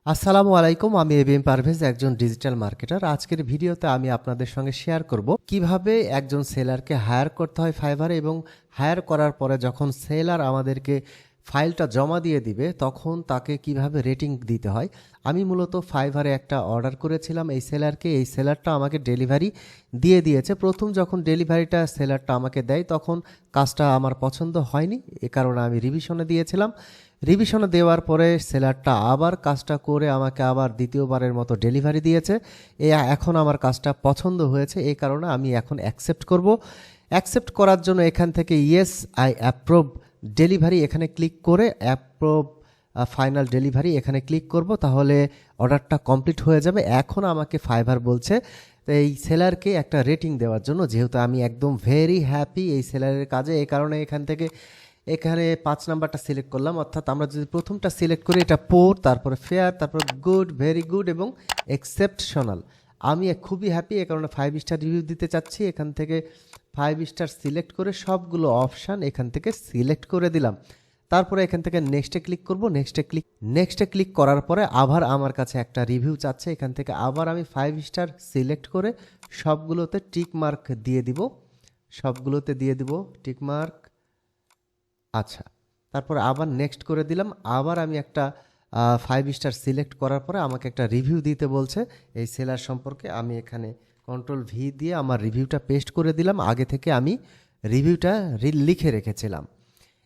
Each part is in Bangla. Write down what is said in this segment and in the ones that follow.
আসসালামু আলাইকুম, আমি এবিএম পারভেজ, একজন ডিজিটাল মার্কেটার। আজকের ভিডিওতে আমি আপনাদের সঙ্গে শেয়ার করব কিভাবে একজন সেলারকে হায়ার করতে হয় ফাইবারে, এবং হায়ার করার পরে যখন সেলার আমাদেরকে ফাইলটা জমা দিয়ে দিবে তখন তাকে কিভাবে রেটিং দিতে হয়। আমি মূলত ফাইবারে একটা অর্ডার করেছিলাম এই সেলারকে, এই সেলারটা আমাকে ডেলিভারি দিয়ে দিয়েছে। প্রথম যখন ডেলিভারিটা সেলারটা আমাকে দেয় তখন কাজটা আমার পছন্দ হয়নি, এ কারণে আমি রিভিশনে দিয়েছিলাম। রিভিশনে দেওয়ার পরে সেলারটা আবার কাজটা করে আমাকে আবার দ্বিতীয়বারের মতো ডেলিভারি দিয়েছে। এখন আমার কাজটা পছন্দ হয়েছে, এই কারণে আমি এখন অ্যাকসেপ্ট করব। অ্যাকসেপ্ট করার জন্য এখান থেকে ইয়েস আই অ্যাপ্রুভ ডেলিভারি এখানে ক্লিক করে অ্যাপ্রুভ ফাইনাল ডেলিভারি এখানে ক্লিক করব, তাহলে অর্ডারটা কমপ্লিট হয়ে যাবে। এখন আমাকে ফাইবার বলছে এই সেলারকে একটা রেটিং দেওয়ার জন্য, যেহেতু আমি একদম ভেরি হ্যাপি এই সেলারের কাজে, এই কারণে এখানে 5 নাম্বারটা সিলেক্ট করলাম। অর্থাৎ আমরা যদি প্রথমটা সিলেক্ট করি, এটা পোর, তারপরে ফেয়ার, তারপর গুড, ভেরি গুড এবং এক্সেপশনাল। আমি খুবই হ্যাপি, এ কারণে 5 স্টার রিভিউ দিতে চাচ্ছি। এখান থেকে 5 স্টার সিলেক্ট করে সবগুলো অপশান এখান থেকে সিলেক্ট করে দিলাম। তারপরে এখান থেকে নেক্সটে ক্লিক করব। নেক্সটে ক্লিক করার পরে আবার আমার কাছে একটা রিভিউ চাচ্ছে। এখান থেকে আবার আমি 5 স্টার সিলেক্ট করে সবগুলোতে টিক মার্ক দিয়ে দিব, সবগুলোতে দিয়ে দিব টিক মার্ক। আচ্ছা, তারপর আবার নেক্সট করে দিলাম। আবার আমি একটা 5 স্টার সিলেক্ট করার পরে আমাকে একটা রিভিউ দিতে বলছে এই সেলার সম্পর্কে। আমি এখানে কন্ট্রোল ভি দিয়ে আমার রিভিউটা পেস্ট করে দিলাম। আগে থেকে আমি রিভিউটা লিখে রেখেছিলাম।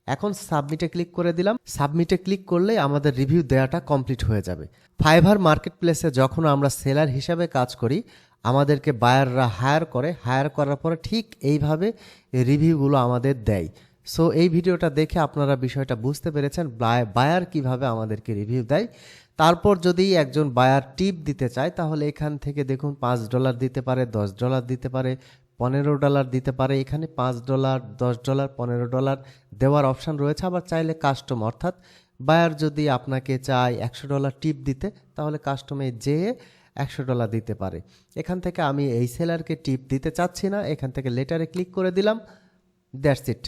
এখন সাবমিটে ক্লিক করে দিলাম। সাবমিটে ক্লিক করলেই আমাদের রিভিউ দেওয়াটা কমপ্লিট হয়ে যাবে। ফাইবার মার্কেট প্লেসে যখন আমরা সেলার হিসাবে কাজ করি, আমাদেরকে বায়াররা হায়ার করে, হায়ার করার পরে ঠিক এইভাবে রিভিউগুলো আমাদের দেয়। সো এই ভিডিওটা দেখে আপনারা বিষয়টা বুঝতে পেরেছেন বায়ার কিভাবে আমাদেরকে রিভিউ দেয়। তারপর যদি একজন বায়ার টিপ দিতে চায়, তাহলে এখান থেকে দেখুন $5 দিতে পারে, $10 দিতে পারে, $15 দিতে পারে। এখানে $5, $10, $15 দেওয়ার অপশান রয়েছে। আবার চাইলে কাস্টম, অর্থাৎ বায়ার যদি আপনাকে চায় $100 টিপ দিতে, তাহলে কাস্টমে যেয়ে $100 দিতে পারে। এখান থেকে আমি এই সেলারকে টিপ দিতে চাচ্ছি না, এখান থেকে লেটারে ক্লিক করে দিলাম। That's it.